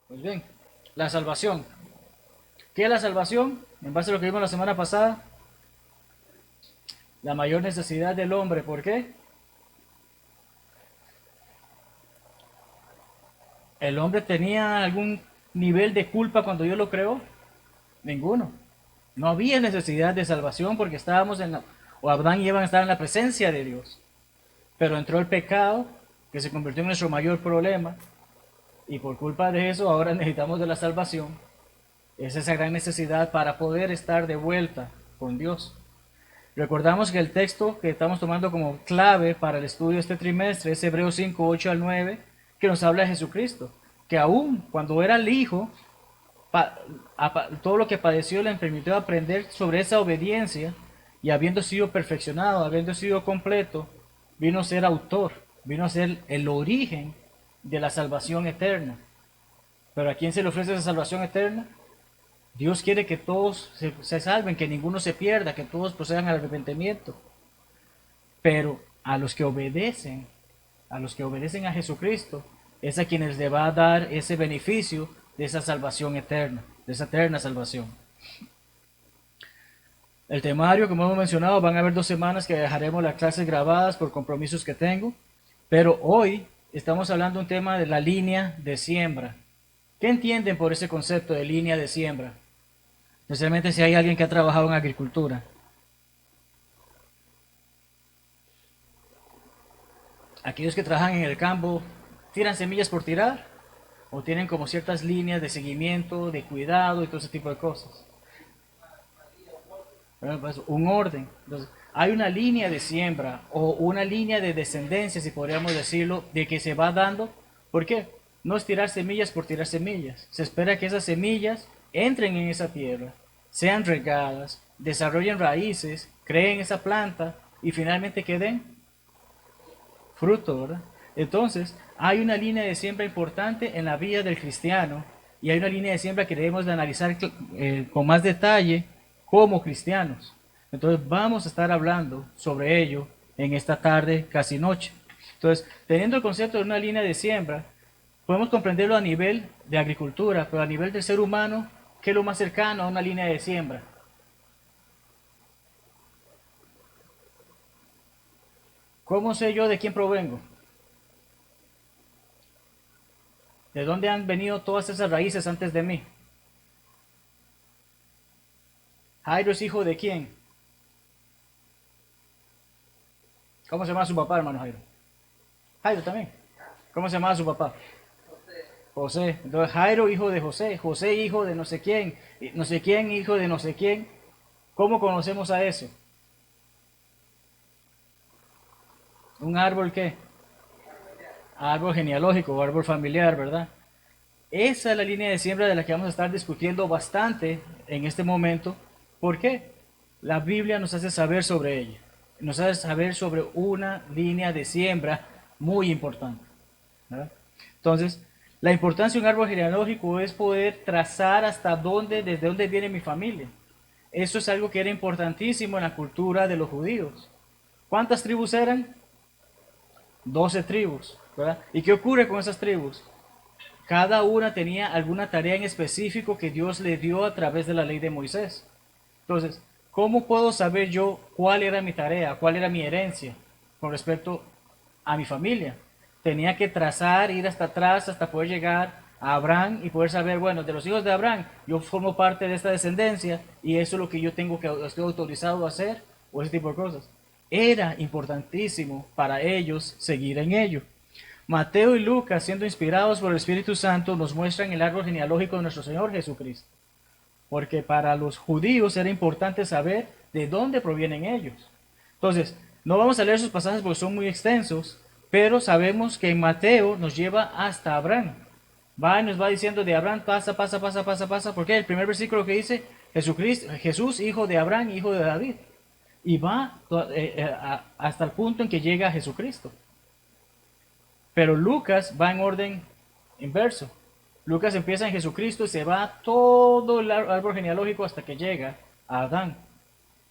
Pues bien, la salvación. ¿Qué es la salvación? En base a lo que vimos la semana pasada, la mayor necesidad del hombre. ¿Por qué? ¿El hombre tenía algún nivel de culpa cuando Dios lo creó? Ninguno. No había necesidad de salvación porque estábamos o Adán y Eva estaban en la presencia de Dios. Pero entró el pecado, que se convirtió en nuestro mayor problema, y por culpa de eso ahora necesitamos de la salvación. Es esa gran necesidad para poder estar de vuelta con Dios. Recordamos que el texto que estamos tomando como clave para el estudio de este trimestre es Hebreos 5, 8 al 9, que nos habla de Jesucristo, que aún cuando era el Hijo, todo lo que padeció le permitió aprender sobre esa obediencia y habiendo sido perfeccionado, habiendo sido completo, vino a ser autor, vino a ser el origen de la salvación eterna. Pero ¿a quién se le ofrece esa salvación eterna? Dios quiere que todos se salven, que ninguno se pierda, que todos procedan al arrepentimiento. Pero a los que obedecen a Jesucristo, es a quienes le va a dar ese beneficio de esa salvación eterna, de esa eterna salvación. El temario, como hemos mencionado, van a haber 2 semanas que dejaremos las clases grabadas por compromisos que tengo, pero hoy estamos hablando un tema de la línea de siembra. ¿Qué entienden por ese concepto de línea de siembra? Especialmente si hay alguien que ha trabajado en agricultura. Aquellos que trabajan en el campo, ¿tiran semillas por tirar? ¿O tienen como ciertas líneas de seguimiento, de cuidado y todo ese tipo de cosas? Bueno, pues un orden. Entonces, hay una línea de siembra o una línea de descendencia, si podríamos decirlo, de que se va dando. ¿Por qué? No es tirar semillas por tirar semillas. Se espera que esas semillas entren en esa tierra, sean regadas, desarrollen raíces, creen esa planta y finalmente queden fruto, ¿verdad? Entonces, hay una línea de siembra importante en la vida del cristiano y hay una línea de siembra que debemos de analizar con más detalle como cristianos. Entonces, vamos a estar hablando sobre ello en esta tarde, casi noche. Entonces, teniendo el concepto de una línea de siembra, podemos comprenderlo a nivel de agricultura, pero a nivel del ser humano, ¿qué es lo más cercano a una línea de siembra? ¿Cómo sé yo de quién provengo? ¿De dónde han venido todas esas raíces antes de mí? ¿Jairo es hijo de quién? ¿Cómo se llama su papá, hermano Jairo? Jairo también. ¿Cómo se llamaba su papá? José. Entonces Jairo, hijo de José. José, hijo de no sé quién. No sé quién, hijo de no sé quién. ¿Cómo conocemos a eso? ¿Un árbol qué? Árbol genealógico o árbol familiar, ¿verdad? Esa es la línea de siembra de la que vamos a estar discutiendo bastante en este momento. ¿Por qué? La Biblia nos hace saber sobre ella. Nos hace saber sobre una línea de siembra muy importante, ¿verdad? Entonces, la importancia de un árbol genealógico es poder trazar hasta dónde, desde dónde viene mi familia. Eso es algo que era importantísimo en la cultura de los judíos. ¿Cuántas tribus eran? 12 tribus, ¿verdad? ¿Y qué ocurre con esas tribus? Cada una tenía alguna tarea en específico que Dios le dio a través de la ley de Moisés. Entonces, ¿cómo puedo saber yo cuál era mi tarea, cuál era mi herencia con respecto a mi familia? Tenía que trazar, ir hasta atrás hasta poder llegar a Abraham y poder saber, bueno, de los hijos de Abraham, yo formo parte de esta descendencia y eso es lo que yo tengo que estoy autorizado a hacer o ese tipo de cosas. Era importantísimo para ellos seguir en ello. Mateo y Lucas, siendo inspirados por el Espíritu Santo, nos muestran el árbol genealógico de nuestro Señor Jesucristo. Porque para los judíos era importante saber de dónde provienen ellos. Entonces, no vamos a leer esos pasajes porque son muy extensos, pero sabemos que en Mateo nos lleva hasta Abraham. Va y nos va diciendo de Abraham, pasa, porque el primer versículo que dice, Jesucristo, Jesús, hijo de Abraham, hijo de David. Y va hasta el punto en que llega a Jesucristo. Pero Lucas va en orden inverso. Lucas empieza en Jesucristo y se va todo el árbol genealógico hasta que llega a Adán.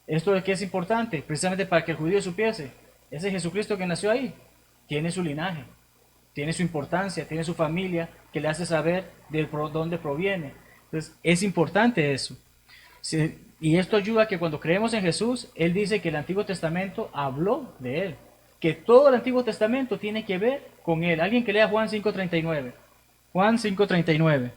¿Esto de qué es importante? Precisamente para que el judío supiese, ese Jesucristo que nació ahí, tiene su linaje, tiene su importancia, tiene su familia, que le hace saber de dónde proviene. Entonces, es importante eso. Y esto ayuda a que cuando creemos en Jesús, Él dice que el Antiguo Testamento habló de Él, que todo el Antiguo Testamento tiene que ver con Él. Alguien que lea Juan 5:39. Juan 5:39.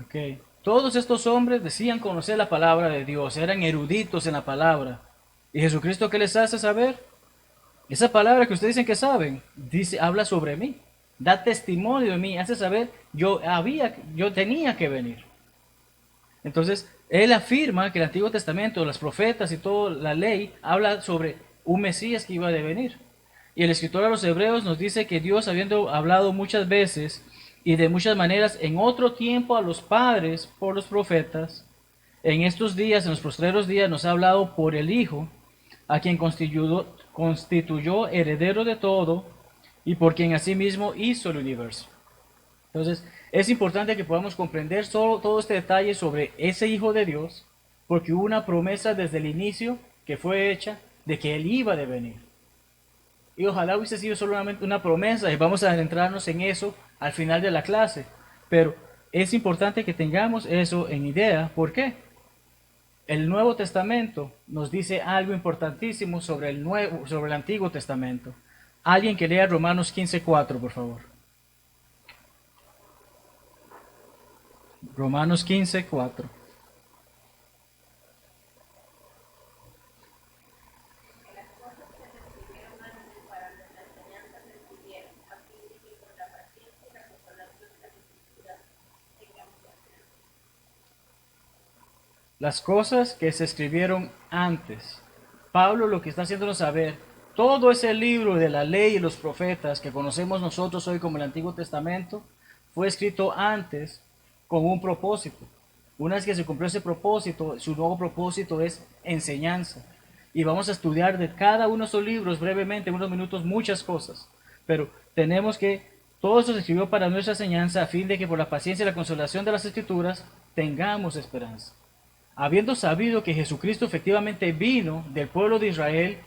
Okay. Todos estos hombres decían conocer la palabra de Dios, eran eruditos en la palabra. ¿Y Jesucristo qué les hace saber? Esa palabra que ustedes dicen que saben, dice, habla sobre mí, da testimonio de mí, hace saber, yo tenía que venir. Entonces, él afirma que el Antiguo Testamento, los profetas y toda la ley, habla sobre un Mesías que iba a venir. Y el escritor a los Hebreos nos dice que Dios, habiendo hablado muchas veces y de muchas maneras en otro tiempo a los padres por los profetas, en estos días, en los postreros días, nos ha hablado por el Hijo, a quien constituyó heredero de todo y por quien asimismo hizo el universo. Entonces, es importante que podamos comprender todo este detalle sobre ese Hijo de Dios, porque hubo una promesa desde el inicio que fue hecha de que Él iba a venir. Y ojalá hubiese sido solamente una promesa, y vamos a adentrarnos en eso al final de la clase. Pero es importante que tengamos eso en idea. ¿Por qué? El Nuevo Testamento nos dice algo importantísimo sobre el Antiguo Testamento. Alguien que lea Romanos 15:4, por favor. Romanos 15:4. Las cosas que se escribieron antes. Pablo lo que está haciéndonos saber, todo ese libro de la ley y los profetas que conocemos nosotros hoy como el Antiguo Testamento, fue escrito antes con un propósito. Una vez que se cumplió ese propósito, su nuevo propósito es enseñanza. Y vamos a estudiar de cada uno de esos libros brevemente, en unos minutos, muchas cosas. Pero tenemos que, todo eso se escribió para nuestra enseñanza a fin de que por la paciencia y la consolación de las Escrituras tengamos esperanza. Habiendo sabido que Jesucristo efectivamente vino del pueblo de Israel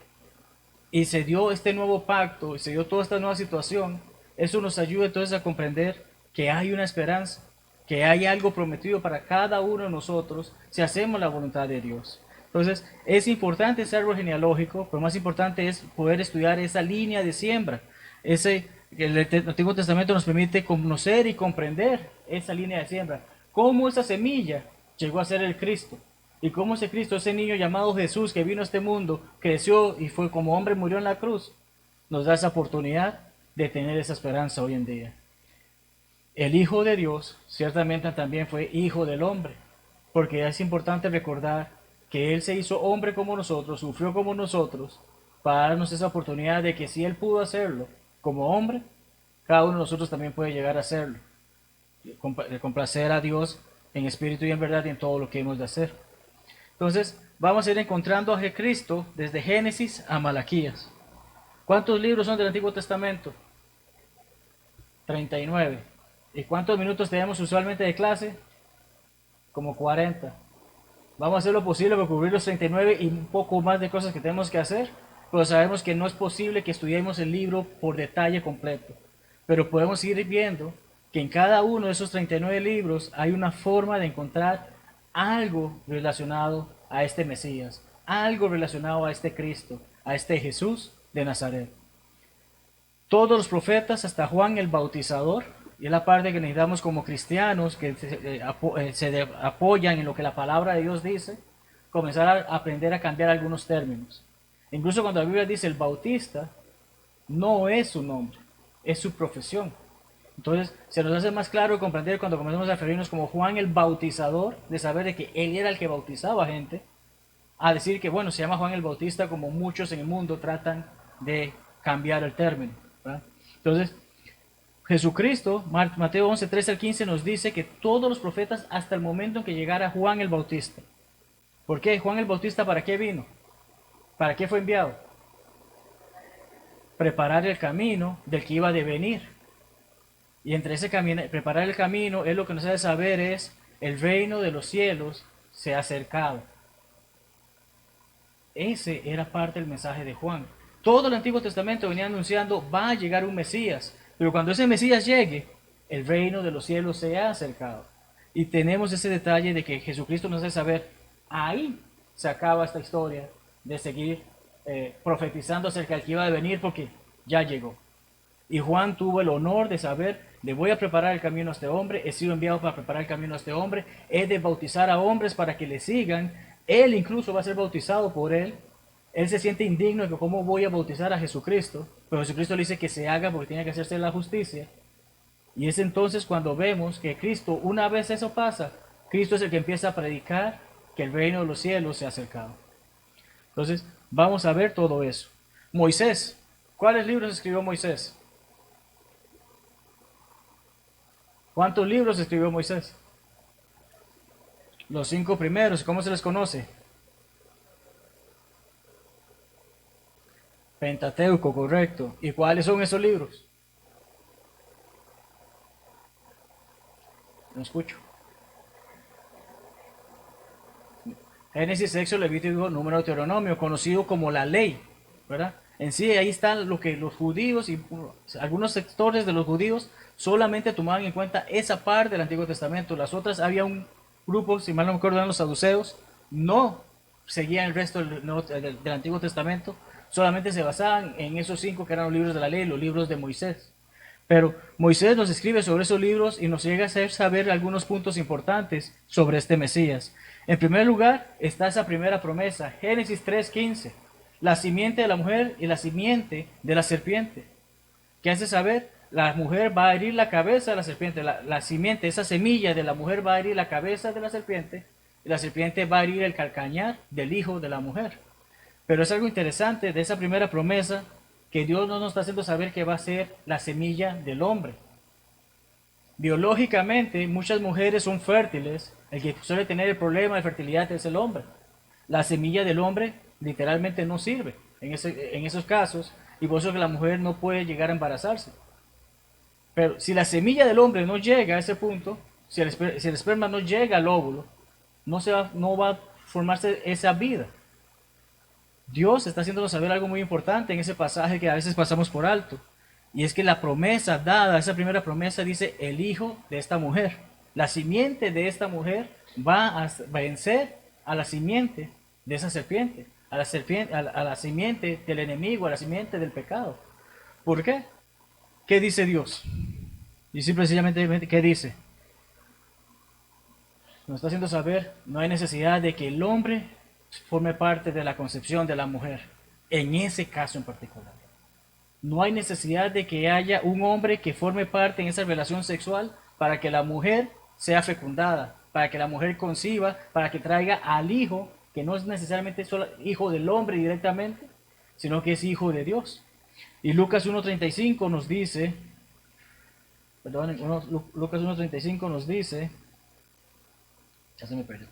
y se dio este nuevo pacto y se dio toda esta nueva situación, eso nos ayuda entonces a comprender que hay una esperanza, que hay algo prometido para cada uno de nosotros si hacemos la voluntad de Dios. Entonces, es importante ese árbol genealógico, pero más importante es poder estudiar esa línea de siembra. El Antiguo Testamento nos permite conocer y comprender esa línea de siembra. Cómo esa semilla llegó a ser el Cristo. Y cómo ese Cristo, ese niño llamado Jesús que vino a este mundo, creció y fue como hombre, murió en la cruz, nos da esa oportunidad de tener esa esperanza hoy en día. El Hijo de Dios ciertamente también fue Hijo del hombre, porque es importante recordar que Él se hizo hombre como nosotros, sufrió como nosotros, para darnos esa oportunidad de que si Él pudo hacerlo como hombre, cada uno de nosotros también puede llegar a hacerlo. Complacer a Dios en espíritu y en verdad y en todo lo que hemos de hacer. Entonces, vamos a ir encontrando a Cristo desde Génesis a Malaquías. ¿Cuántos libros son del Antiguo Testamento? 39. ¿Y cuántos minutos tenemos usualmente de clase? Como 40. Vamos a hacer lo posible para cubrir los 39 y un poco más de cosas que tenemos que hacer, pero sabemos que no es posible que estudiemos el libro por detalle completo. Pero podemos ir viendo que en cada uno de esos 39 libros hay una forma de encontrar algo relacionado a este Mesías, algo relacionado a este Cristo, a este Jesús de Nazaret. Todos los profetas, hasta Juan el Bautizador, y es la parte que necesitamos como cristianos que se apoyan en lo que la palabra de Dios dice, comenzar a aprender a cambiar algunos términos. Incluso cuando la Biblia dice el Bautista, no es su nombre, es su profesión. Entonces se nos hace más claro comprender cuando comenzamos a referirnos como Juan el Bautizador, de saber de que él era el que bautizaba gente, a decir que bueno, se llama Juan el Bautista como muchos en el mundo tratan de cambiar el término, ¿verdad? Entonces Jesucristo, Mateo 11, 13 al 15 nos dice que todos los profetas hasta el momento en que llegara Juan el Bautista. ¿Por qué? Juan el Bautista, ¿para qué vino? ¿Para qué fue enviado? Preparar el camino del que iba a devenir. Y entre ese camino, preparar el camino, es lo que nos hace saber es el reino de los cielos se ha acercado. Ese era parte del mensaje de Juan. Todo el Antiguo Testamento venía anunciando, va a llegar un Mesías, pero cuando ese Mesías llegue, el reino de los cielos se ha acercado. Y tenemos ese detalle de que Jesucristo nos hace saber, ahí se acaba esta historia de seguir profetizando acerca del que iba a venir, porque ya llegó. Y Juan tuvo el honor de saber, le voy a preparar el camino a este hombre, he sido enviado para preparar el camino a este hombre, he de bautizar a hombres para que le sigan, él incluso va a ser bautizado por él. Él se siente indigno de que cómo voy a bautizar a Jesucristo, pero Jesucristo le dice que se haga porque tiene que hacerse la justicia. Y es entonces cuando vemos que Cristo, una vez eso pasa, Cristo es el que empieza a predicar que el reino de los cielos se ha acercado. Entonces, vamos a ver todo eso. Moisés, ¿cuáles libros escribió Moisés? ¿Cuántos libros escribió Moisés? Los 5 primeros. ¿Cómo se les conoce? Pentateuco, correcto. ¿Y cuáles son esos libros? No escucho. Génesis, Éxodo, Levítico, Número, Deuteronomio, conocido como la ley, ¿verdad? En sí, ahí están lo que los judíos y algunos sectores de los judíos solamente tomaban en cuenta esa parte del Antiguo Testamento. Las otras, había un grupo, si mal no me acuerdo, eran los saduceos, no seguían el resto del Antiguo Testamento, solamente se basaban en esos 5 que eran los libros de la ley, los libros de Moisés. Pero Moisés nos escribe sobre esos libros y nos llega a hacer saber algunos puntos importantes sobre este Mesías. En primer lugar está esa primera promesa, Génesis 3:15, la simiente de la mujer y la simiente de la serpiente. ¿Qué hace saber? La mujer va a herir la cabeza de la serpiente, la simiente, esa semilla de la mujer va a herir la cabeza de la serpiente y la serpiente va a herir el calcañar del hijo de la mujer. Pero es algo interesante de esa primera promesa que Dios no nos está haciendo saber que va a ser la semilla del hombre. Biológicamente, muchas mujeres son fértiles, el que suele tener el problema de fertilidad es el hombre. La semilla del hombre literalmente no sirve en esos casos, y por eso que la mujer no puede llegar a embarazarse. Pero si la semilla del hombre no llega a ese punto, si el esperma no llega al óvulo, no va a formarse esa vida. Dios está haciéndonos saber algo muy importante en ese pasaje que a veces pasamos por alto. Y es que la promesa dada, esa primera promesa dice, el hijo de esta mujer. La simiente de esta mujer va a vencer a la simiente de esa serpiente, a la simiente del enemigo, a la simiente del pecado. ¿Por qué? ¿Qué dice Dios? Y simplemente, ¿qué dice? Nos está haciendo saber, no hay necesidad de que el hombre forme parte de la concepción de la mujer, en ese caso en particular. No hay necesidad de que haya un hombre que forme parte en esa relación sexual para que la mujer sea fecundada, para que la mujer conciba, para que traiga al hijo, que no es necesariamente solo hijo del hombre directamente, sino que es hijo de Dios. Y Lucas 1.35 nos dice, Lucas 1.35 nos dice, ya se me perdió.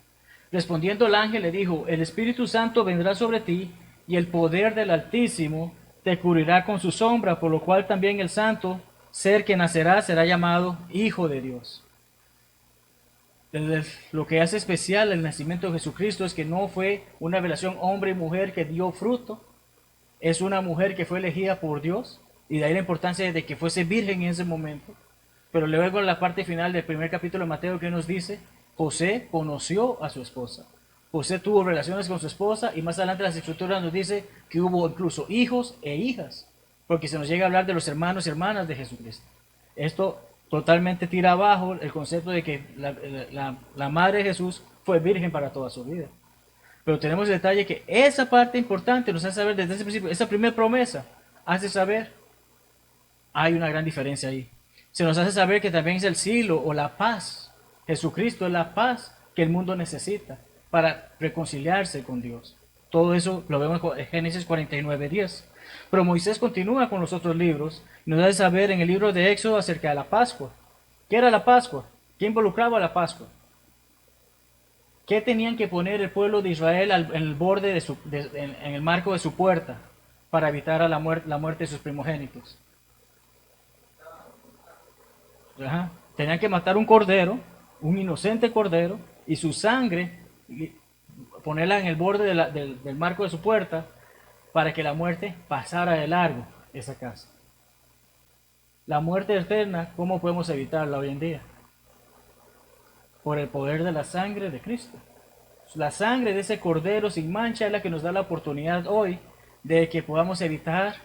Respondiendo el ángel le dijo, el Espíritu Santo vendrá sobre ti y el poder del Altísimo te cubrirá con su sombra, por lo cual también el santo ser que nacerá será llamado Hijo de Dios. Lo que hace especial el nacimiento de Jesucristo es que no fue una relación hombre y mujer que dio fruto, es una mujer que fue elegida por Dios, y de ahí la importancia de que fuese virgen en ese momento. Pero luego en la parte final del primer capítulo de Mateo, que nos dice, José conoció a su esposa. José tuvo relaciones con su esposa y más adelante las escrituras nos dice que hubo incluso hijos e hijas, porque se nos llega a hablar de los hermanos y hermanas de Jesucristo. Esto totalmente tira abajo el concepto de que la madre de Jesús fue virgen para toda su vida. Pero tenemos el detalle que esa parte importante nos hace saber desde ese principio, esa primera promesa hace saber, hay una gran diferencia ahí. Se nos hace saber que también es el siglo o la paz. Jesucristo es la paz que el mundo necesita para reconciliarse con Dios. Todo eso lo vemos en Génesis 49:10. Pero Moisés continúa con los otros libros y nos da saber en el libro de Éxodo acerca de la Pascua. ¿Qué era la Pascua? ¿Qué involucraba la Pascua? ¿Qué tenían que poner el pueblo de Israel en el borde en el marco de su puerta para evitar la muerte de sus primogénitos? Ajá. Tenían que matar un cordero, un inocente cordero, y su sangre ponerla en el borde del marco de su puerta para que la muerte pasara de largo esa casa. La muerte eterna, ¿cómo podemos evitarla hoy en día? Por el poder de la sangre de Cristo. La sangre de ese cordero sin mancha es la que nos da la oportunidad hoy de que podamos evitar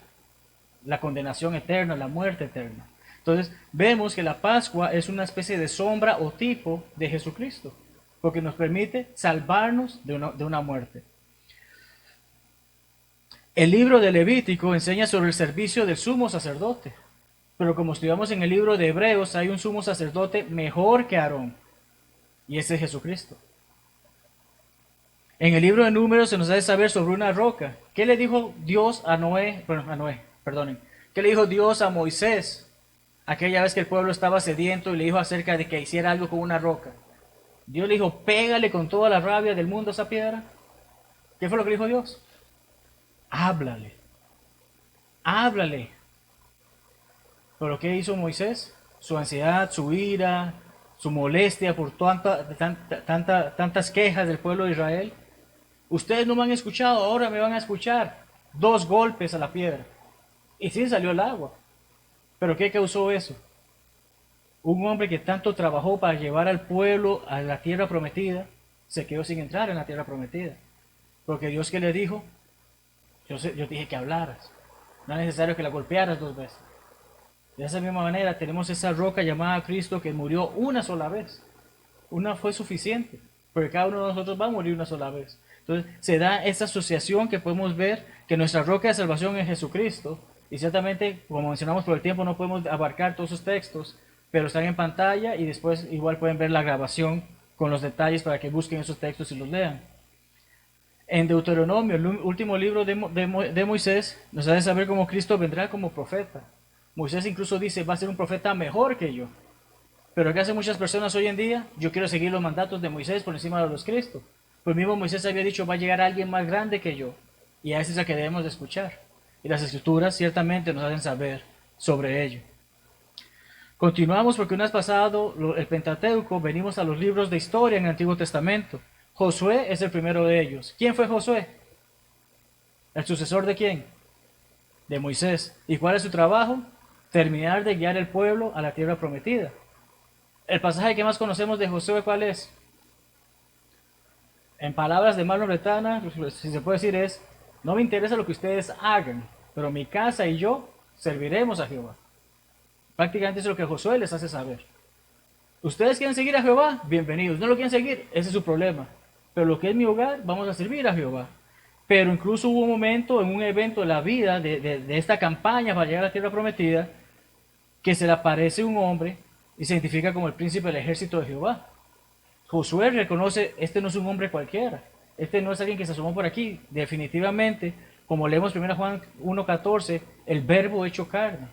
la condenación eterna, la muerte eterna. Entonces vemos que la Pascua es una especie de sombra o tipo de Jesucristo, porque nos permite salvarnos de una muerte. El libro de Levítico enseña sobre el servicio del sumo sacerdote, pero como estudiamos en el libro de Hebreos, hay un sumo sacerdote mejor que Aarón, y ese es Jesucristo. En el libro de Números se nos hace saber sobre una roca. ¿Qué le dijo Dios a Noé? Bueno, a Noé, perdonen. ¿Qué le dijo Dios a Moisés aquella vez que el pueblo estaba sediento y le dijo acerca de que hiciera algo con una roca? Dios le dijo, pégale con toda la rabia del mundo a esa piedra. ¿Qué fue lo que dijo Dios? Háblale. Háblale. Pero ¿qué hizo Moisés? Su ansiedad, su ira, su molestia por tantas quejas del pueblo de Israel. Ustedes no me han escuchado, ahora me van a escuchar. 2 golpes a la piedra. Y sí salió el agua. ¿Pero qué causó eso? Un hombre que tanto trabajó para llevar al pueblo a la tierra prometida, se quedó sin entrar en la tierra prometida. Porque Dios que le dijo, yo dije que hablaras. No es necesario que la golpearas 2 veces. De esa misma manera tenemos esa roca llamada Cristo que murió una sola vez. Una fue suficiente, porque cada uno de nosotros va a morir una sola vez. Entonces se da esa asociación que podemos ver que nuestra roca de salvación es Jesucristo. Y ciertamente, como mencionamos por el tiempo, no podemos abarcar todos esos textos, pero están en pantalla y después igual pueden ver la grabación con los detalles para que busquen esos textos y los lean. En Deuteronomio, el último libro de Moisés, nos hace saber cómo Cristo vendrá como profeta. Moisés incluso dice, va a ser un profeta mejor que yo. Pero ¿qué hacen muchas personas hoy en día? Yo quiero seguir los mandatos de Moisés por encima de los de Cristo. Pues mismo Moisés había dicho, va a llegar alguien más grande que yo. Y a ese es el que debemos de escuchar. Y las escrituras ciertamente nos hacen saber sobre ello. Continuamos porque una vez pasado el Pentateuco, venimos a los libros de historia en el Antiguo Testamento. Josué es el primero de ellos. ¿Quién fue Josué? ¿El sucesor de quién? De Moisés. ¿Y cuál es su trabajo? Terminar de guiar el pueblo a la tierra prometida. El pasaje que más conocemos de Josué, ¿cuál es? En palabras de Marlon Bretana, si se puede decir es, no me interesa lo que ustedes hagan, pero mi casa y yo serviremos a Jehová. Prácticamente es lo que Josué les hace saber. ¿Ustedes quieren seguir a Jehová? Bienvenidos. ¿No lo quieren seguir? Ese es su problema. Pero lo que es mi hogar, vamos a servir a Jehová. Pero incluso hubo un momento en un evento de la vida de esta campaña para llegar a la tierra prometida que se le aparece un hombre y se identifica como el príncipe del ejército de Jehová. Josué reconoce, este no es un hombre cualquiera, este no es alguien que se asomó por aquí, definitivamente, como leemos 1 Juan 1:14, el verbo hecho carne.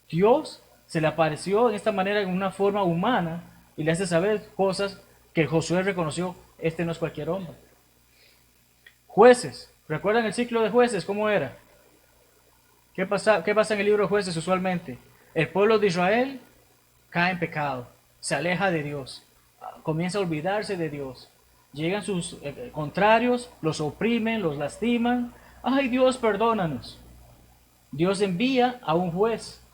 Dios se le apareció de esta manera en una forma humana y le hace saber cosas que Josué reconoció, este no es cualquier hombre. Jueces, ¿recuerdan el ciclo de jueces? ¿Cómo era? ¿Qué pasa en el libro de jueces usualmente? El pueblo de Israel cae en pecado, se aleja de Dios, comienza a olvidarse de Dios. Llegan sus contrarios, los oprimen, los lastiman. ¡Ay, Dios, perdónanos! Dios envía a un juez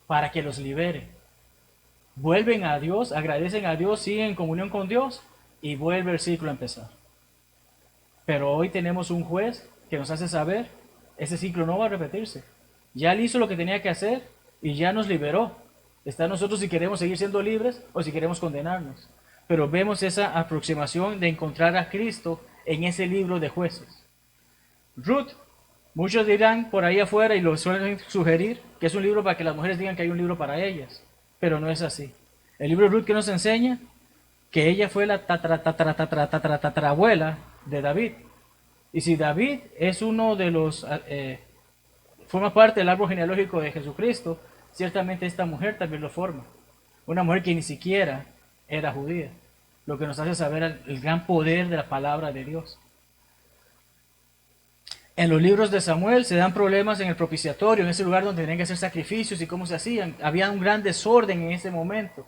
para que los libere. Vuelven a Dios, agradecen a Dios, siguen en comunión con Dios y vuelve el ciclo a empezar. Pero hoy tenemos un juez que nos hace saber, ese ciclo no va a repetirse. Ya él hizo lo que tenía que hacer y ya nos liberó. Está en nosotros si queremos seguir siendo libres o si queremos condenarnos. Pero vemos esa aproximación de encontrar a Cristo en ese libro de jueces. Ruth, muchos dirán por ahí afuera y lo suelen sugerir que es un libro para que las mujeres digan que hay un libro para ellas. Pero no es así. El libro de Ruth que nos enseña que ella fue la tatarabuela de David. Y si David es uno de los, forma parte del árbol genealógico de Jesucristo, ciertamente esta mujer también lo forma. Una mujer que ni siquiera era judía. lo que nos hace saber el gran poder de la palabra de Dios. En los libros de Samuel se dan problemas en el propiciatorio, en ese lugar donde tenían que hacer sacrificios y cómo se hacían. Había un gran desorden en ese momento,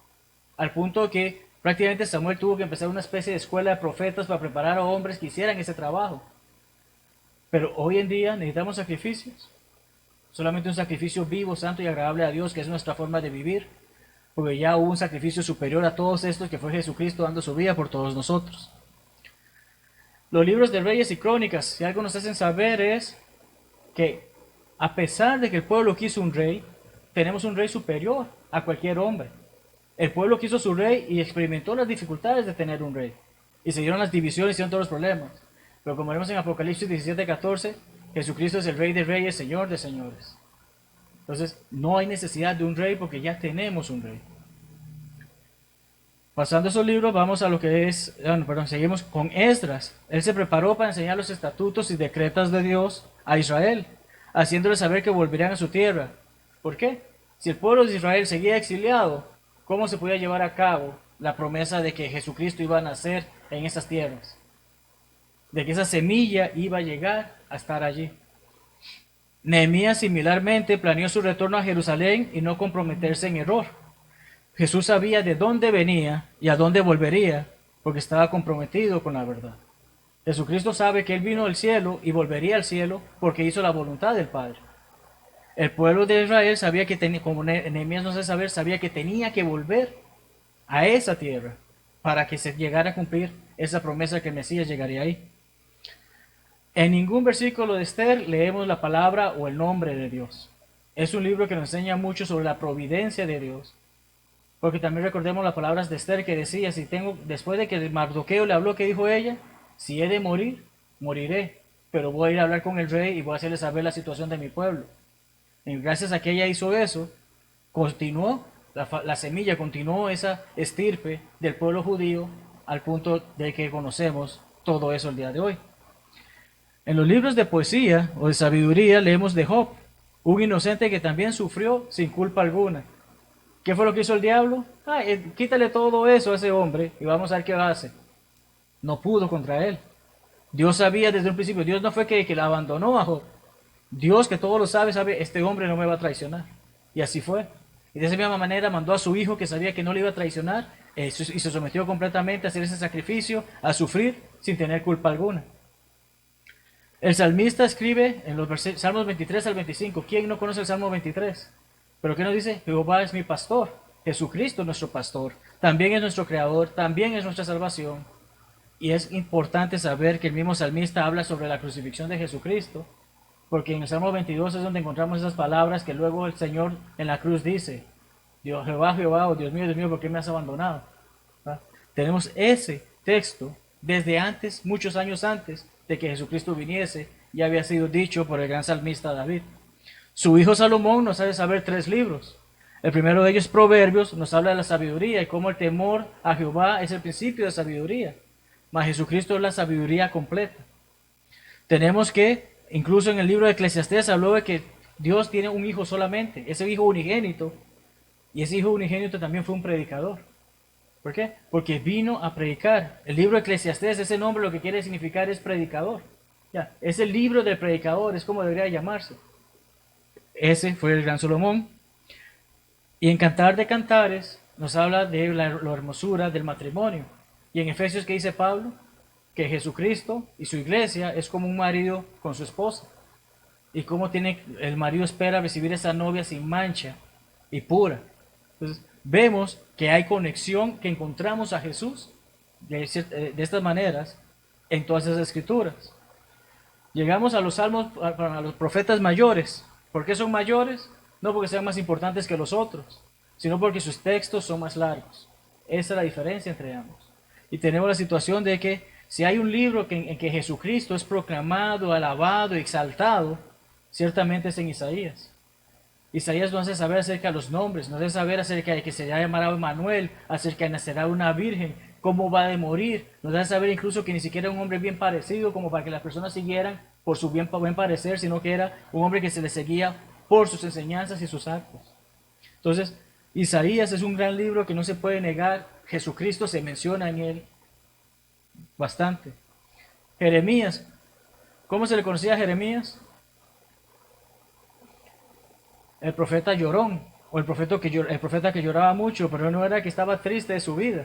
al punto que prácticamente Samuel tuvo que empezar una especie de escuela de profetas para preparar a hombres que hicieran ese trabajo. Pero hoy en día necesitamos sacrificios. Solamente un sacrificio vivo, santo y agradable a Dios, que es nuestra forma de vivir. Porque ya hubo un sacrificio superior a todos estos, que fue Jesucristo dando su vida por todos nosotros. Los libros de Reyes y Crónicas, si algo nos hacen saber es que a pesar de que el pueblo quiso un rey, tenemos un rey superior a cualquier hombre. El pueblo quiso su rey y experimentó las dificultades de tener un rey. Y se dieron las divisiones y se dieron todos los problemas. Pero como vemos en Apocalipsis 17:14, Jesucristo es el Rey de Reyes, Señor de Señores. Entonces, no hay necesidad de un rey porque ya tenemos un rey. Pasando esos libros, vamos a lo que es, seguimos con Esdras. Él se preparó para enseñar los estatutos y decretos de Dios a Israel, haciéndoles saber que volverían a su tierra. ¿Por qué? Si el pueblo de Israel seguía exiliado, ¿cómo se podía llevar a cabo la promesa de que Jesucristo iba a nacer en esas tierras? De que esa semilla iba a llegar a estar allí. Nehemías similarmente planeó su retorno a Jerusalén y no comprometerse en error. Jesús sabía de dónde venía y a dónde volvería, porque estaba comprometido con la verdad. Jesucristo sabe que Él vino del cielo y volvería al cielo porque hizo la voluntad del Padre. El pueblo de Israel sabía que tenía, como Nehemías nos hace saber, sabía que tenía que volver a esa tierra para que se llegara a cumplir esa promesa que el Mesías llegaría ahí. En ningún versículo de Esther leemos la palabra o el nombre de Dios. Es un libro que nos enseña mucho sobre la providencia de Dios. Porque también recordemos las palabras de Esther que decía, después de que Mardoqueo le habló, ¿qué dijo ella? Si he de morir, moriré, pero voy a ir a hablar con el rey y voy a hacerle saber la situación de mi pueblo. Y gracias a que ella hizo eso, continuó, la semilla continuó esa estirpe del pueblo judío al punto de que conocemos todo eso el día de hoy. En los libros de poesía o de sabiduría leemos de Job, un inocente que también sufrió sin culpa alguna. ¿Qué fue lo que hizo el diablo? Quítale todo eso a ese hombre y vamos a ver qué hace. No pudo contra él. Dios sabía desde un principio, Dios no fue que la abandonó a Job. Dios, que todo lo sabe, este hombre no me va a traicionar. Y así fue. Y de esa misma manera mandó a su hijo que sabía que no le iba a traicionar y se sometió completamente a hacer ese sacrificio, a sufrir sin tener culpa alguna. El salmista escribe en los Salmos 23 al 25. ¿Quién no conoce el Salmo 23? Pero ¿qué nos dice? Jehová es mi pastor, Jesucristo es nuestro pastor, también es nuestro creador, también es nuestra salvación. Y es importante saber que el mismo salmista habla sobre la crucifixión de Jesucristo, porque en el Salmo 22 es donde encontramos esas palabras que luego el Señor en la cruz dice, Dios, Jehová, Jehová, oh Dios mío, ¿por qué me has abandonado? ¿Va? Tenemos ese texto desde antes, muchos años antes de que Jesucristo viniese, ya había sido dicho por el gran salmista David. Su hijo Salomón nos hace saber 3 libros. El primero de ellos, Proverbios, nos habla de la sabiduría y cómo el temor a Jehová es el principio de sabiduría. Mas Jesucristo es la sabiduría completa. Tenemos que, incluso en el libro de Eclesiastés, habló de que Dios tiene un hijo solamente, ese hijo unigénito. Y ese hijo unigénito también fue un predicador. ¿Por qué? Porque vino a predicar. El libro de Eclesiastés, ese nombre lo que quiere significar es predicador. Ya, es el libro del predicador, es como debería llamarse. Ese fue el gran Salomón. Y en Cantar de Cantares nos habla de la hermosura del matrimonio. Y en Efesios, ¿qué dice Pablo? Que Jesucristo y su iglesia es como un marido con su esposa. Y cómo el marido espera recibir esa novia sin mancha y pura. Entonces, vemos que hay conexión, que encontramos a Jesús de estas maneras en todas esas escrituras. Llegamos a los salmos, a los profetas mayores. ¿Por qué son mayores? No porque sean más importantes que los otros, sino porque sus textos son más largos. Esa es la diferencia entre ambos. Y tenemos la situación de que si hay un libro en que Jesucristo es proclamado, alabado y exaltado, ciertamente es en Isaías. Isaías nos hace saber acerca de los nombres, nos hace saber acerca de que se llamará Emmanuel, acerca de nacerá una virgen, cómo va a morir, nos hace saber incluso que ni siquiera era un hombre bien parecido como para que las personas siguieran por su buen parecer, sino que era un hombre que se le seguía por sus enseñanzas y sus actos. Entonces, Isaías es un gran libro que no se puede negar. Jesucristo se menciona en él bastante. Jeremías. ¿Cómo se le conocía a Jeremías? El profeta llorón, o el profeta que lloraba mucho, pero no era que estaba triste de su vida.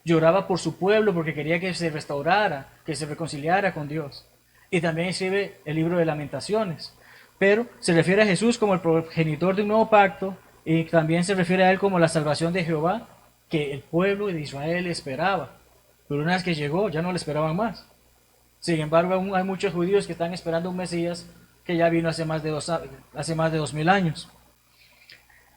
Lloraba por su pueblo porque quería que se restaurara, que se reconciliara con Dios. Y también escribe el libro de Lamentaciones. Pero se refiere a Jesús como el progenitor de un nuevo pacto y también se refiere a él como la salvación de Jehová que el pueblo de Israel esperaba. Pero una vez que llegó ya no le esperaban más. Sin embargo, aún hay muchos judíos que están esperando un Mesías que ya vino hace más de 2000 años.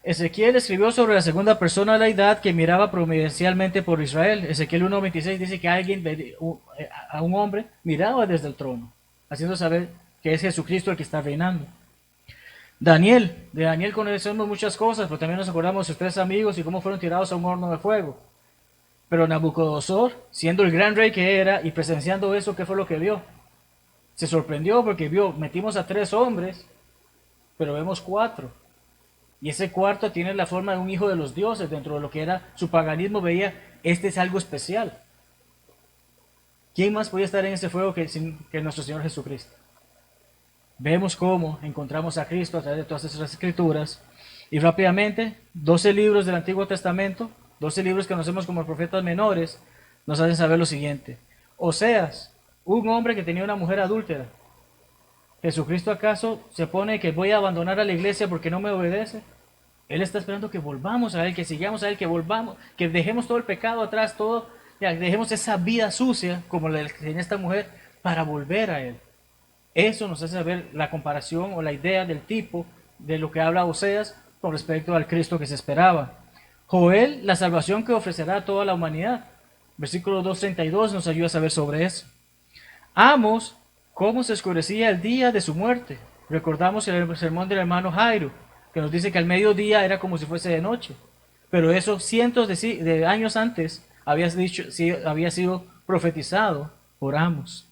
Ezequiel escribió sobre la segunda persona de la deidad que miraba providencialmente por Israel. Ezequiel 1:26 dice que a un hombre miraba desde el trono, haciendo saber que es Jesucristo el que está reinando. De Daniel conocemos muchas cosas, pero también nos acordamos de sus 3 amigos y cómo fueron tirados a un horno de fuego. Pero Nabucodonosor, siendo el gran rey que era y presenciando eso, ¿qué fue lo que vio? Se sorprendió porque metimos a 3 hombres, pero vemos 4. Y ese cuarto tiene la forma de un hijo de los dioses. Dentro de lo que era su paganismo veía, este es algo especial. ¿Quién más podía estar en ese fuego que nuestro Señor Jesucristo? Vemos cómo encontramos a Cristo a través de todas esas escrituras. Y rápidamente, 12 libros del Antiguo Testamento, 12 libros que conocemos como profetas menores, nos hacen saber lo siguiente. Oseas, un hombre que tenía una mujer adúltera. ¿Jesucristo acaso se pone que voy a abandonar a la iglesia porque no me obedece? Él está esperando que volvamos a Él, que sigamos a Él, que volvamos, que dejemos todo el pecado atrás, dejemos esa vida sucia como la que tenía esta mujer para volver a Él. Eso nos hace ver la comparación o la idea del tipo de lo que habla Oseas con respecto al Cristo que se esperaba. Joel, la salvación que ofrecerá a toda la humanidad. Versículo 2:32 nos ayuda a saber sobre eso. Amos, cómo se oscurecía el día de su muerte. Recordamos el sermón del hermano Jairo, que nos dice que al mediodía era como si fuese de noche. Pero eso cientos de años antes había sido profetizado por Amos.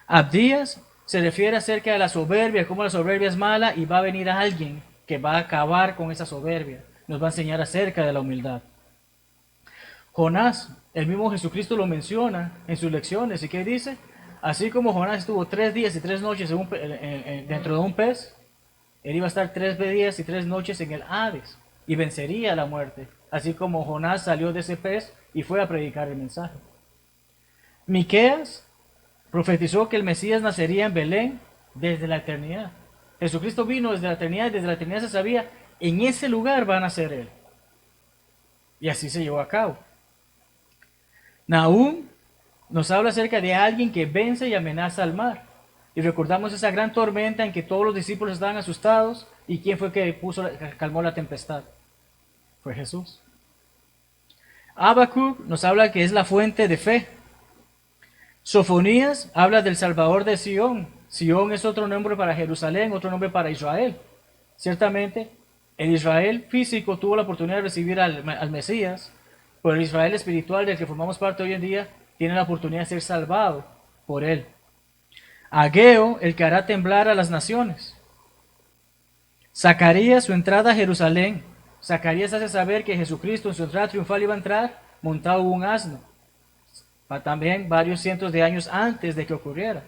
Abdías se refiere acerca de la soberbia, cómo la soberbia es mala y va a venir alguien que va a acabar con esa soberbia. Nos va a enseñar acerca de la humildad. Jonás, el mismo Jesucristo lo menciona en sus lecciones. ¿Y qué dice? Así como Jonás estuvo 3 días y 3 noches dentro de un pez, él iba a estar 3 días y 3 noches en el Hades y vencería la muerte. Así como Jonás salió de ese pez y fue a predicar el mensaje. Miqueas profetizó que el Mesías nacería en Belén desde la eternidad. Jesucristo vino desde la eternidad se sabía, en ese lugar va a nacer Él. Y así se llevó a cabo. Nahum nos habla acerca de alguien que vence y amenaza al mar. Y recordamos esa gran tormenta en que todos los discípulos estaban asustados. ¿Y quién fue que calmó la tempestad? Fue Jesús. Habacuc nos habla que es la fuente de fe. Sofonías habla del Salvador de Sión. Sión es otro nombre para Jerusalén, otro nombre para Israel. Ciertamente, el Israel físico tuvo la oportunidad de recibir al Mesías, pero el Israel espiritual del que formamos parte hoy en día tiene la oportunidad de ser salvado por él. Ageo, el que hará temblar a las naciones. Zacarías, su entrada a Jerusalén. Zacarías hace saber que Jesucristo en su entrada triunfal iba a entrar montado en un asno. También varios cientos de años antes de que ocurriera.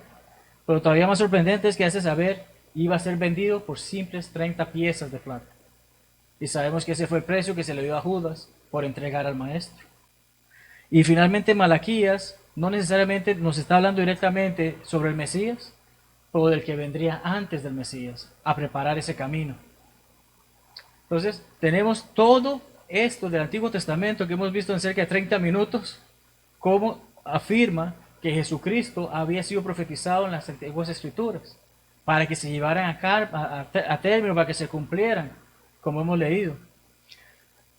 Pero todavía más sorprendente es que hace saber iba a ser vendido por simples 30 piezas de plata. Y sabemos que ese fue el precio que se le dio a Judas por entregar al maestro. Y finalmente Malaquías no necesariamente nos está hablando directamente sobre el Mesías, pero del que vendría antes del Mesías, a preparar ese camino. Entonces, tenemos todo esto del Antiguo Testamento que hemos visto en cerca de 30 minutos, como afirma que Jesucristo había sido profetizado en las antiguas escrituras, para que se llevaran a término, para que se cumplieran, como hemos leído.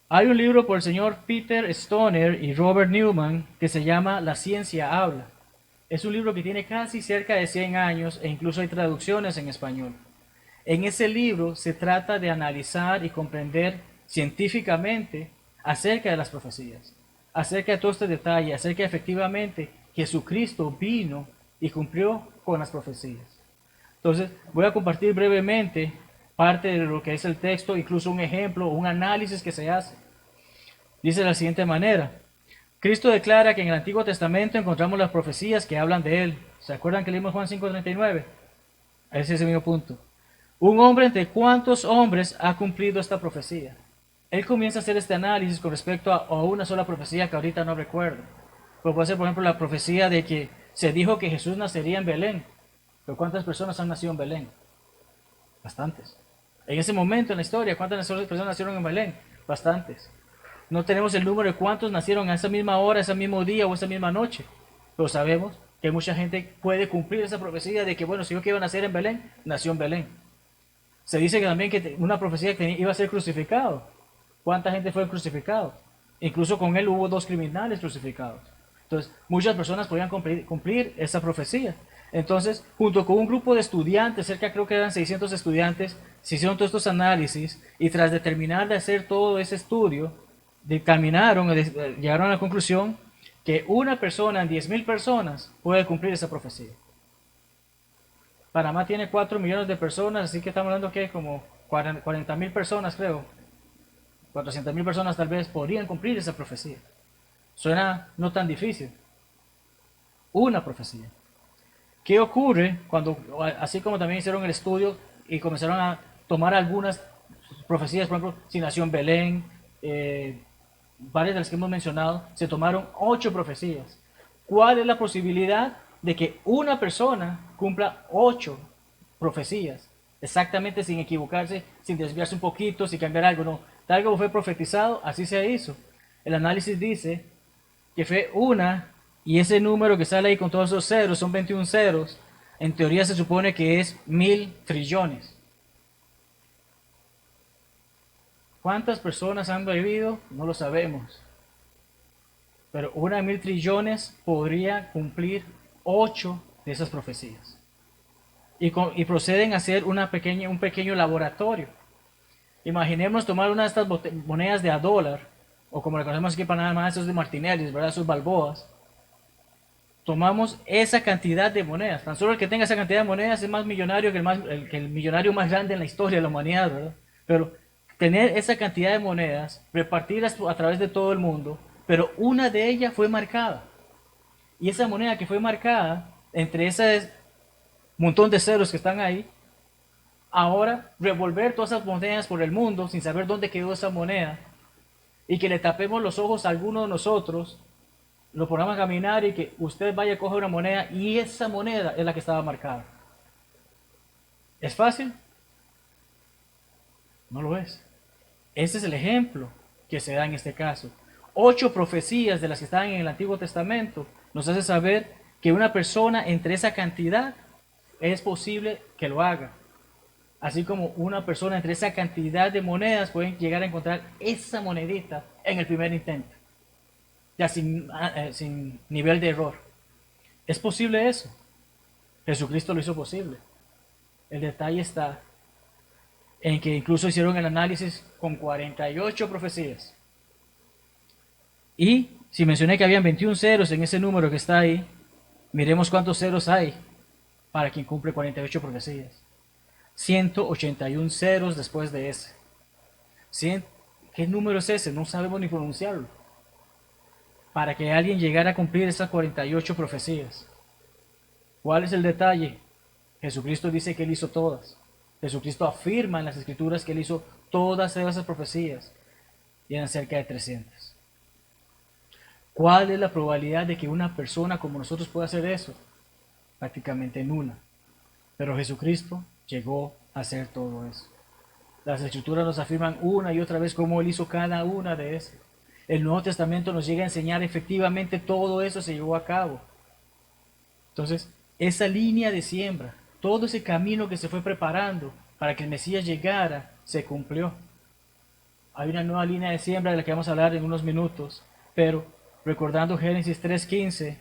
Hay un libro por el señor Peter Stoner y Robert Newman que se llama La ciencia habla. Es un libro que tiene casi cerca de 100 años e incluso hay traducciones en español. En ese libro se trata de analizar y comprender científicamente acerca de las profecías, acerca de todo este detalle, acerca de efectivamente Jesucristo vino y cumplió con las profecías. Entonces, voy a compartir brevemente parte de lo que es el texto, incluso un ejemplo, un análisis que se hace Dice de la siguiente manera. Cristo declara que en el Antiguo Testamento encontramos las profecías que hablan de Él. ¿Se acuerdan que leímos Juan 5:39? Ese es el mismo punto. Un hombre entre cuántos hombres ha cumplido esta profecía. Él comienza a hacer este análisis con respecto a una sola profecía que ahorita no recuerdo. Pero puede ser, por ejemplo, la profecía de que se dijo que Jesús nacería en Belén. Pero ¿cuántas personas han nacido en Belén? Bastantes. En ese momento en la historia, ¿cuántas personas nacieron en Belén? Bastantes. No tenemos el número de cuántos nacieron a esa misma hora, ese mismo día o esa misma noche. Pero sabemos que mucha gente puede cumplir esa profecía de que, bueno, si yo que iba a nacer en Belén, nació en Belén. Se dice que también que una profecía que iba a ser crucificado. ¿Cuánta gente fue crucificado? Incluso con él hubo 2 criminales crucificados. Entonces, muchas personas podían cumplir esa profecía. Entonces, junto con un grupo de estudiantes, cerca creo que eran 600 estudiantes, se hicieron todos estos análisis y tras de terminar de hacer todo ese estudio, llegaron a la conclusión que una persona en 10.000 personas puede cumplir esa profecía. Panamá tiene 4 millones de personas, así que estamos hablando que como 40.000 personas, creo. 400.000 personas tal vez podrían cumplir esa profecía. Suena no tan difícil. Una profecía. ¿Qué ocurre cuando, así como también hicieron el estudio y comenzaron a tomar algunas profecías, por ejemplo, si nació en Belén, varias de las que hemos mencionado, se tomaron 8 profecías. ¿Cuál es la posibilidad de que una persona cumpla 8 profecías? Exactamente sin equivocarse, sin desviarse un poquito, sin cambiar algo, no. Tal como fue profetizado, así se hizo. El análisis dice que fue una, y ese número que sale ahí con todos esos ceros, son 21 ceros, en teoría se supone que es 1.000 trillones. ¿Cuántas personas han vivido? No lo sabemos. Pero una de 1.000 trillones podría cumplir 8 de esas profecías. Y proceden a hacer un pequeño laboratorio. Imaginemos tomar una de estas monedas de a dólar, o como le conocemos aquí para nada más, esos de Martinelli, ¿verdad? Esos balboas. Tomamos esa cantidad de monedas. Tan solo el que tenga esa cantidad de monedas es más millonario que el millonario más grande en la historia de la humanidad, ¿verdad? Pero tener esa cantidad de monedas, repartirlas a través de todo el mundo, pero una de ellas fue marcada. Y esa moneda que fue marcada, entre ese montón de ceros que están ahí, ahora revolver todas esas monedas por el mundo sin saber dónde quedó esa moneda y que le tapemos los ojos a alguno de nosotros, lo ponemos a caminar y que usted vaya a coger una moneda y esa moneda es la que estaba marcada. ¿Es fácil? No lo es. Ese es el ejemplo que se da en este caso. 8 profecías de las que están en el Antiguo Testamento nos hace saber que una persona entre esa cantidad es posible que lo haga. Así como una persona entre esa cantidad de monedas puede llegar a encontrar esa monedita en el primer intento, ya sin nivel de error. ¿Es posible eso? Jesucristo lo hizo posible. El detalle está en que incluso hicieron el análisis con 48 profecías. Y si mencioné que habían 21 ceros en ese número que está ahí, miremos cuántos ceros hay para quien cumple 48 profecías. 181 ceros después de ese. ¿Qué número es ese? No sabemos ni pronunciarlo. Para que alguien llegara a cumplir esas 48 profecías. ¿Cuál es el detalle? Jesucristo dice que Él hizo todas. Jesucristo afirma en las Escrituras que Él hizo todas esas profecías. Y eran cerca de 300. ¿Cuál es la probabilidad de que una persona como nosotros pueda hacer eso? Prácticamente nula. Pero Jesucristo llegó a hacer todo eso. Las Escrituras nos afirman una y otra vez cómo Él hizo cada una de esas. El Nuevo Testamento nos llega a enseñar efectivamente todo eso se llevó a cabo. Entonces, esa línea de siembra, todo ese camino que se fue preparando para que el Mesías llegara, se cumplió. Hay una nueva línea de siembra de la que vamos a hablar en unos minutos, pero recordando Génesis 3:15,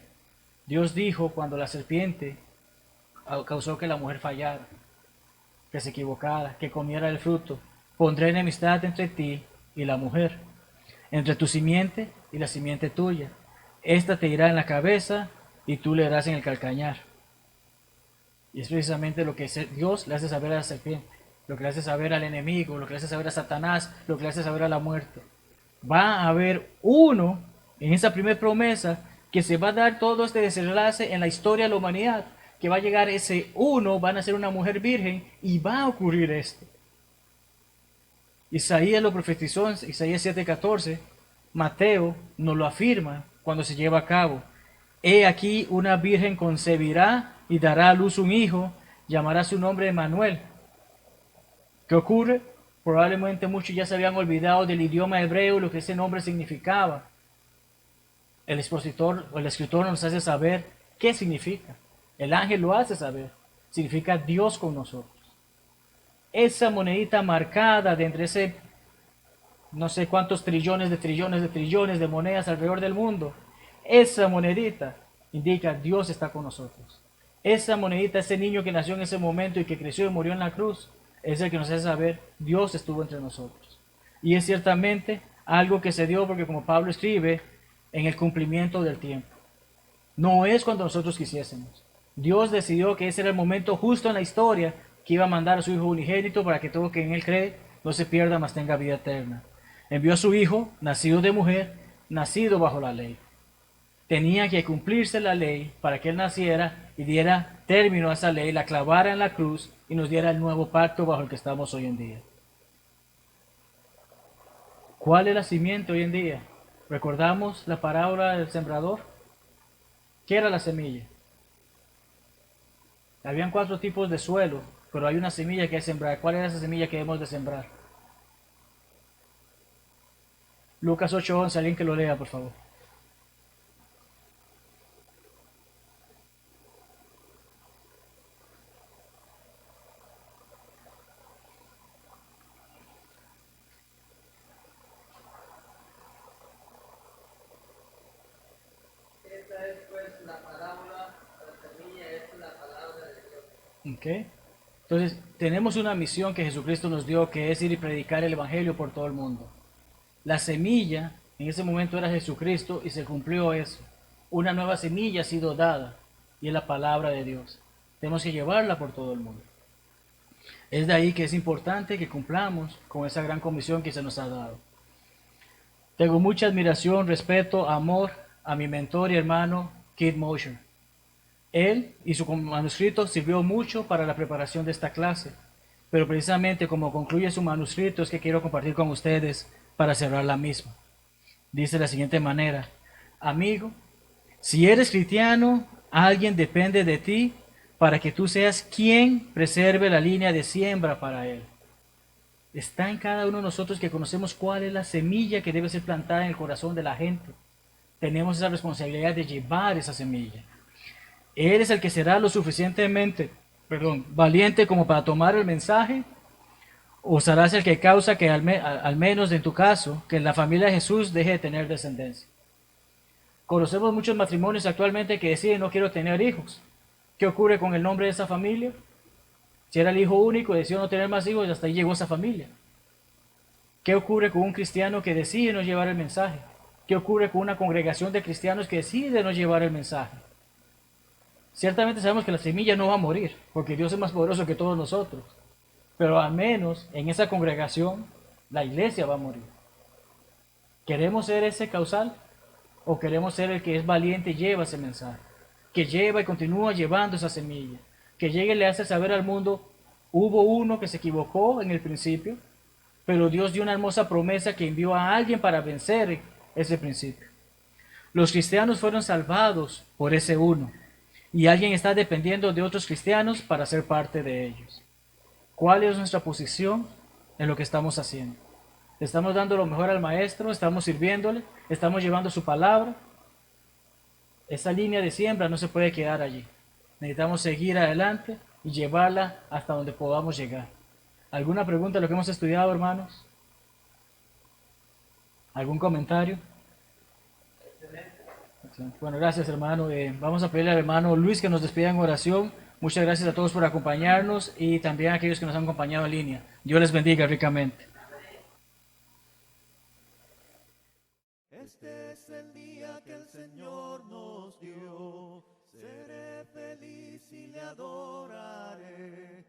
Dios dijo cuando la serpiente causó que la mujer fallara, que se equivocara, que comiera el fruto, pondré enemistad entre ti y la mujer, entre tu simiente y la simiente tuya. Esta te irá en la cabeza y tú le harás en el calcañar. Y es precisamente lo que Dios le hace saber a la serpiente, lo que le hace saber al enemigo, lo que le hace saber a Satanás, lo que le hace saber a la muerte. Va a haber uno en esa primera promesa que se va a dar todo este desenlace en la historia de la humanidad, que va a llegar ese uno, van a ser una mujer virgen y va a ocurrir esto. Isaías lo profetizó en Isaías 7:14, Mateo nos lo afirma cuando se lleva a cabo. He aquí una virgen concebirá y dará a luz un hijo, llamará su nombre Emmanuel. ¿Qué ocurre? Probablemente muchos ya se habían olvidado del idioma hebreo y lo que ese nombre significaba. El expositor o el escritor nos hace saber qué significa. El ángel lo hace saber. Significa Dios con nosotros. Esa monedita marcada de entre ese no sé cuántos trillones de trillones de trillones de monedas alrededor del mundo, esa monedita indica Dios está con nosotros. Esa monedita, ese niño que nació en ese momento y que creció y murió en la cruz, es el que nos hace saber Dios estuvo entre nosotros. Y es ciertamente algo que se dio porque como Pablo escribe, en el cumplimiento del tiempo. No es cuando nosotros quisiésemos. Dios decidió que ese era el momento justo en la historia que iba a mandar a su Hijo unigénito para que todo que en Él cree no se pierda, mas tenga vida eterna. Envió a su Hijo, nacido de mujer, nacido bajo la ley. Tenía que cumplirse la ley para que Él naciera y diera término a esa ley, la clavara en la cruz y nos diera el nuevo pacto bajo el que estamos hoy en día. ¿Cuál es la simiente hoy en día? ¿Recordamos la parábola del sembrador? ¿Qué era la semilla? Habían 4 tipos de suelo, pero hay una semilla que hay que sembrar. ¿Cuál era esa semilla que debemos de sembrar? Lucas 8:11, alguien que lo lea, por favor. Esta es pues la parábola, la semilla, esta es la palabra de Dios. Okay. Entonces, tenemos una misión que Jesucristo nos dio, que es ir y predicar el Evangelio por todo el mundo. La semilla, en ese momento era Jesucristo y se cumplió eso. Una nueva semilla ha sido dada y es la palabra de Dios. Tenemos que llevarla por todo el mundo. Es de ahí que es importante que cumplamos con esa gran comisión que se nos ha dado. Tengo mucha admiración, respeto, amor a mi mentor y hermano Keith Mosher. Él y su manuscrito sirvió mucho para la preparación de esta clase, pero precisamente como concluye su manuscrito es que quiero compartir con ustedes para cerrar la misma. Dice de la siguiente manera: amigo, si eres cristiano, alguien depende de ti para que tú seas quien preserve la línea de siembra para él. Está en cada uno de nosotros que conocemos cuál es la semilla que debe ser plantada en el corazón de la gente. Tenemos esa responsabilidad de llevar esa semilla. Él es el que será lo suficientemente, valiente como para tomar el mensaje, o serás el que causa que al menos en tu caso, que la familia de Jesús deje de tener descendencia. Conocemos muchos matrimonios actualmente que deciden no quiero tener hijos. ¿Qué ocurre con el nombre de esa familia? Si era el hijo único y decidió no tener más hijos, hasta ahí llegó esa familia. ¿Qué ocurre con un cristiano que decide no llevar el mensaje? ¿Qué ocurre con una congregación de cristianos que decide no llevar el mensaje? Ciertamente sabemos que la semilla no va a morir, porque Dios es más poderoso que todos nosotros. Pero al menos en esa congregación, la iglesia va a morir. ¿Queremos ser ese causal? ¿O queremos ser el que es valiente y lleva ese mensaje? Que lleva y continúa llevando esa semilla. Que llegue y le hace saber al mundo, hubo uno que se equivocó en el principio, pero Dios dio una hermosa promesa que envió a alguien para vencer ese principio. Los cristianos fueron salvados por ese uno. Y alguien está dependiendo de otros cristianos para ser parte de ellos. ¿Cuál es nuestra posición en lo que estamos haciendo? ¿Estamos dando lo mejor al maestro? ¿Estamos sirviéndole? ¿Estamos llevando su palabra? Esa línea de siembra no se puede quedar allí. Necesitamos seguir adelante y llevarla hasta donde podamos llegar. ¿Alguna pregunta de lo que hemos estudiado, hermanos? ¿Algún comentario? Bueno, gracias, hermano. Vamos a pedirle al hermano Luis que nos despida en oración. Muchas gracias a todos por acompañarnos y también a aquellos que nos han acompañado en línea. Dios les bendiga ricamente. Este es el día que el Señor nos dio. Seré feliz y le adoraré.